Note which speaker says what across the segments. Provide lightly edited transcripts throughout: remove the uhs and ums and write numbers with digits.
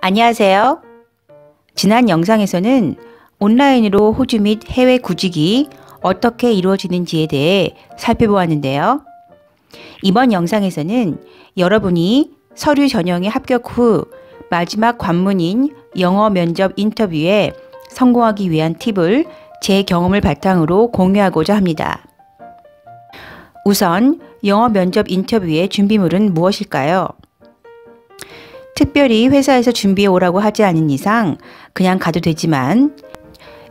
Speaker 1: 안녕하세요. 지난 영상에서는 온라인으로 호주 및 해외 구직이 어떻게 이루어지는지에 대해 살펴보았는데요. 이번 영상에서는 여러분이 서류 전형에 합격 후 마지막 관문인 영어 면접 인터뷰에 성공하기 위한 팁을 제 경험을 바탕으로 공유하고자 합니다. 우선 영어 면접 인터뷰의 준비물은 무엇일까요? 특별히 회사에서 준비해 오라고 하지 않은 이상 그냥 가도 되지만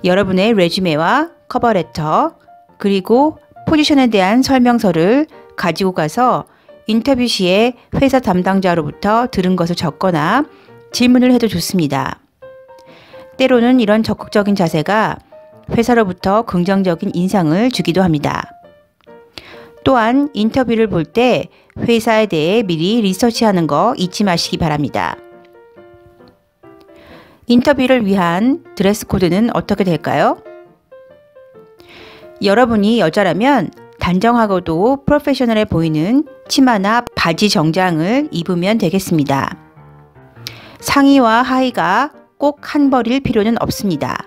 Speaker 1: 여러분의 레주메와 커버레터 그리고 포지션에 대한 설명서를 가지고 가서 인터뷰 시에 회사 담당자로부터 들은 것을 적거나 질문을 해도 좋습니다. 때로는 이런 적극적인 자세가 회사로부터 긍정적인 인상을 주기도 합니다. 또한 인터뷰를 볼 때 회사에 대해 미리 리서치하는 거 잊지 마시기 바랍니다. 인터뷰를 위한 드레스 코드는 어떻게 될까요? 여러분이 여자라면 단정하고도 프로페셔널해 보이는 치마나 바지 정장을 입으면 되겠습니다. 상의와 하의가 꼭 한 벌일 필요는 없습니다.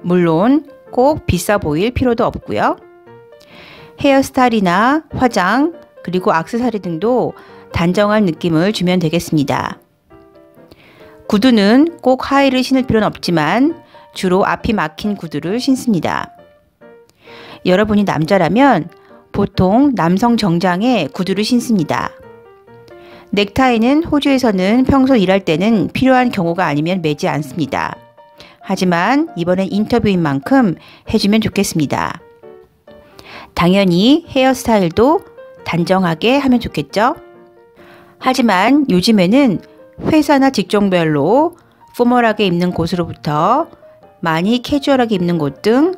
Speaker 1: 물론 꼭 비싸 보일 필요도 없고요. 헤어스타일이나 화장, 그리고 액세서리 등도 단정한 느낌을 주면 되겠습니다. 구두는 꼭 하의를 신을 필요는 없지만 주로 앞이 막힌 구두를 신습니다. 여러분이 남자라면 보통 남성 정장에 구두를 신습니다. 넥타이는 호주에서는 평소 일할 때는 필요한 경우가 아니면 매지 않습니다. 하지만 이번엔 인터뷰인 만큼 해주면 좋겠습니다. 당연히 헤어스타일도 단정하게 하면 좋겠죠? 하지만 요즘에는 회사나 직종별로 포멀하게 입는 곳으로부터 많이 캐주얼하게 입는 곳 등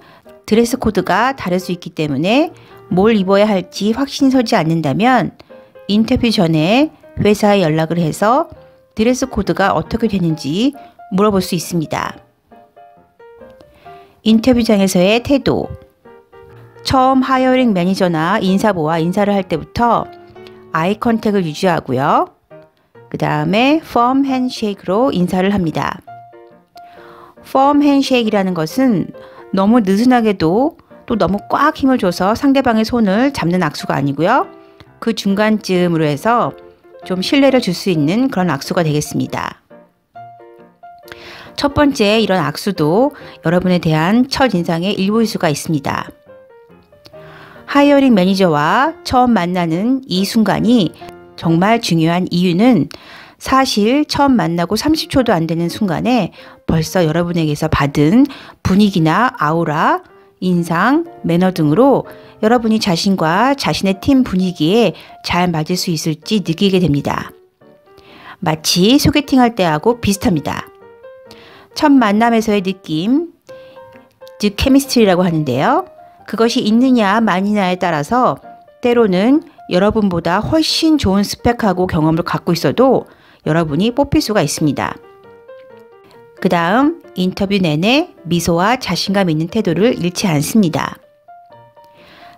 Speaker 1: 드레스 코드가 다를 수 있기 때문에 뭘 입어야 할지 확신이 서지 않는다면 인터뷰 전에 회사에 연락을 해서 드레스 코드가 어떻게 되는지 물어볼 수 있습니다. 인터뷰장에서의 태도. 처음 하이어링 매니저나 인사부와 인사를 할 때부터 아이 컨택을 유지하고요. 그 다음에 펌 핸쉐이크로 인사를 합니다. 펌 핸쉐이크라는 것은 너무 느슨하게도 또 너무 꽉 힘을 줘서 상대방의 손을 잡는 악수가 아니고요. 그 중간쯤으로 해서 좀 신뢰를 줄 수 있는 그런 악수가 되겠습니다. 첫 번째 이런 악수도 여러분에 대한 첫인상의 일부일 수가 있습니다. 하이어링 매니저와 처음 만나는 이 순간이 정말 중요한 이유는 사실 처음 만나고 30초도 안 되는 순간에 벌써 여러분에게서 받은 분위기나 아우라, 인상, 매너 등으로 여러분이 자신과 자신의 팀 분위기에 잘 맞을 수 있을지 느끼게 됩니다. 마치 소개팅할 때하고 비슷합니다. 첫 만남에서의 느낌, 즉 케미스트리라고 하는데요. 그것이 있느냐 마느냐에 따라서 때로는 여러분보다 훨씬 좋은 스펙하고 경험을 갖고 있어도 여러분이 뽑힐 수가 있습니다. 그 다음 인터뷰 내내 미소와 자신감 있는 태도를 잃지 않습니다.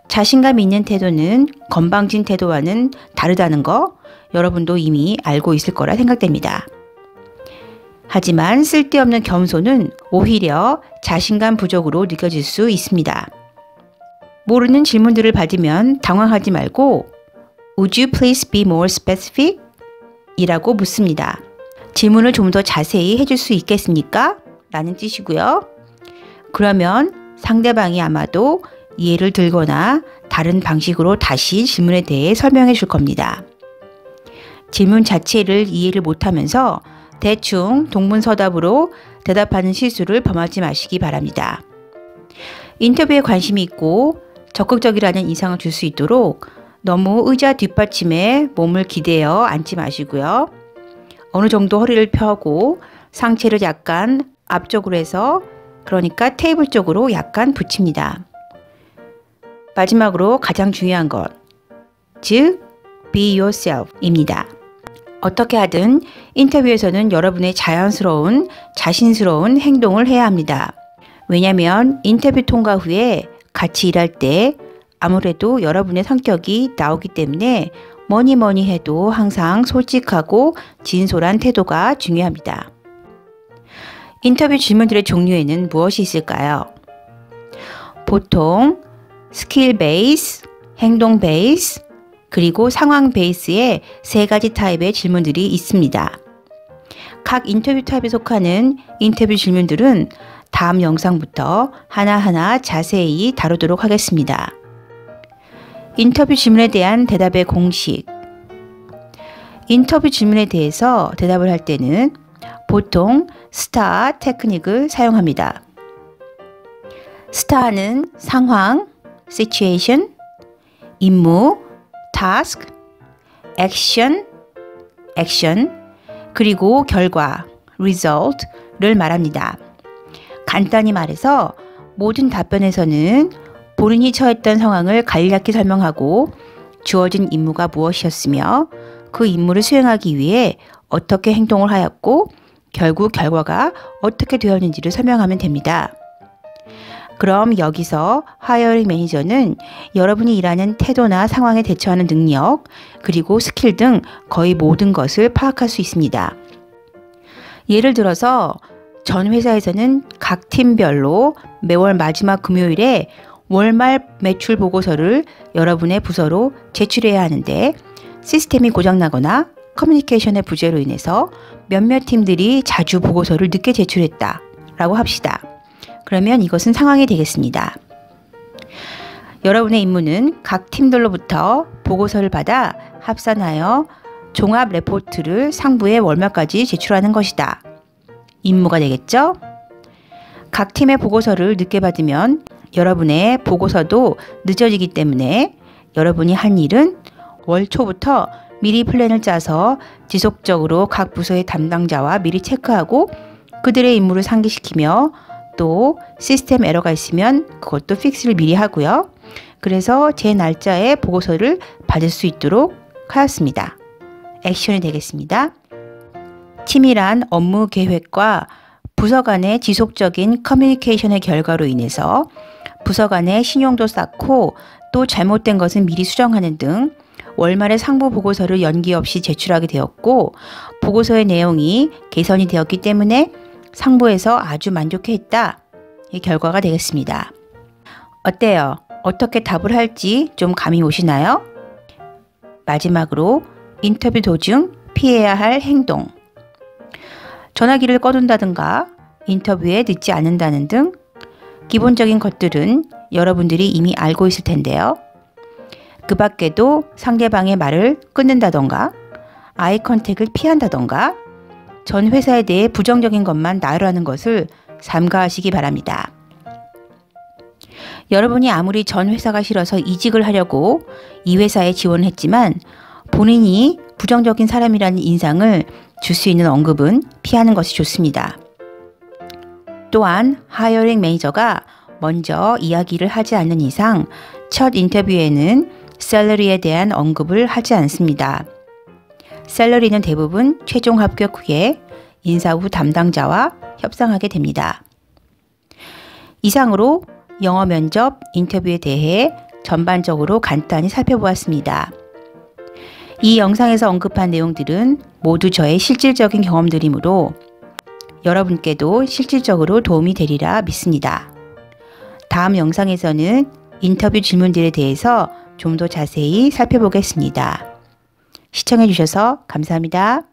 Speaker 1: 자신감 있는 태도는 건방진 태도와는 다르다는 거 여러분도 이미 알고 있을 거라 생각됩니다. 하지만 쓸데없는 겸손은 오히려 자신감 부족으로 느껴질 수 있습니다. 모르는 질문들을 받으면 당황하지 말고 Would you please be more specific? 이라고 묻습니다. 질문을 좀 더 자세히 해줄 수 있겠습니까? 라는 뜻이고요. 그러면 상대방이 아마도 이해를 들거나 다른 방식으로 다시 질문에 대해 설명해 줄 겁니다. 질문 자체를 이해를 못하면서 대충 동문서답으로 대답하는 실수를 범하지 마시기 바랍니다. 인터뷰에 관심이 있고 적극적이라는 인상을 줄 수 있도록 너무 의자 뒷받침에 몸을 기대어 앉지 마시고요. 어느 정도 허리를 펴고 상체를 약간 앞쪽으로 해서 그러니까 테이블 쪽으로 약간 붙입니다. 마지막으로 가장 중요한 것, 즉 be yourself 입니다. 어떻게 하든 인터뷰에서는 여러분의 자연스러운, 자신스러운 행동을 해야 합니다. 왜냐하면 인터뷰 통과 후에 같이 일할 때 아무래도 여러분의 성격이 나오기 때문에 뭐니 해도 항상 솔직하고 진솔한 태도가 중요합니다. 인터뷰 질문들의 종류에는 무엇이 있을까요? 보통 스킬 베이스, 행동 베이스, 그리고 상황 베이스의 세 가지 타입의 질문들이 있습니다. 각 인터뷰 타입에 속하는 인터뷰 질문들은 다음 영상부터 하나하나 자세히 다루도록 하겠습니다. 인터뷰 질문에 대한 대답의 공식. 인터뷰 질문에 대해서 대답을 할 때는 보통 스타 테크닉을 사용합니다. 스타는 상황, situation, 임무, task, action, 그리고 결과, result를 말합니다. 간단히 말해서 모든 답변에서는 본인이 처했던 상황을 간략히 설명하고 주어진 임무가 무엇이었으며 그 임무를 수행하기 위해 어떻게 행동을 하였고 결국 결과가 어떻게 되었는지를 설명하면 됩니다. 그럼 여기서 하이어링 매니저는 여러분이 일하는 태도나 상황에 대처하는 능력, 그리고 스킬 등 거의 모든 것을 파악할 수 있습니다. 예를 들어서 전 회사에서는 각 팀별로 매월 마지막 금요일에 월말 매출 보고서를 여러분의 부서로 제출해야 하는데 시스템이 고장나거나 커뮤니케이션의 부재로 인해서 몇몇 팀들이 자주 보고서를 늦게 제출했다 라고 합시다. 그러면 이것은 상황이 되겠습니다. 여러분의 임무는 각 팀들로부터 보고서를 받아 합산하여 종합 레포트를 상부에 월말까지 제출하는 것이다. 임무가 되겠죠? 각 팀의 보고서를 늦게 받으면 여러분의 보고서도 늦어지기 때문에 여러분이 한 일은 월 초부터 미리 플랜을 짜서 지속적으로 각 부서의 담당자와 미리 체크하고 그들의 임무를 상기시키며 또 시스템 에러가 있으면 그것도 픽스를 미리 하고요. 그래서 제 날짜에 보고서를 받을 수 있도록 하였습니다. 액션이 되겠습니다. 치밀한 업무 계획과 부서 간의 지속적인 커뮤니케이션의 결과로 인해서 부서 간의 신용도 쌓고 또 잘못된 것은 미리 수정하는 등 월말에 상부 보고서를 연기 없이 제출하게 되었고 보고서의 내용이 개선이 되었기 때문에 상부에서 아주 만족해했다. 이 결과가 되겠습니다. 어때요? 어떻게 답을 할지 좀 감이 오시나요? 마지막으로 인터뷰 도중 피해야 할 행동. 전화기를 꺼둔다든가 인터뷰에 늦지 않는다는 등 기본적인 것들은 여러분들이 이미 알고 있을 텐데요. 그 밖에도 상대방의 말을 끊는다던가 아이 컨택을 피한다던가 전 회사에 대해 부정적인 것만 나열하는 것을 삼가하시기 바랍니다. 여러분이 아무리 전 회사가 싫어서 이직을 하려고 이 회사에 지원을 했지만 본인이 부정적인 사람이라는 인상을 줄 수 있는 언급은 피하는 것이 좋습니다. 또한 하이어링 매니저가 먼저 이야기를 하지 않는 이상 첫 인터뷰에는 샐러리에 대한 언급을 하지 않습니다. 샐러리는 대부분 최종 합격 후에 인사 후 담당자와 협상하게 됩니다. 이상으로 영어 면접 인터뷰에 대해 전반적으로 간단히 살펴보았습니다. 이 영상에서 언급한 내용들은 모두 저의 실질적인 경험들이므로 여러분께도 실질적으로 도움이 되리라 믿습니다. 다음 영상에서는 인터뷰 질문들에 대해서 좀 더 자세히 살펴보겠습니다. 시청해 주셔서 감사합니다.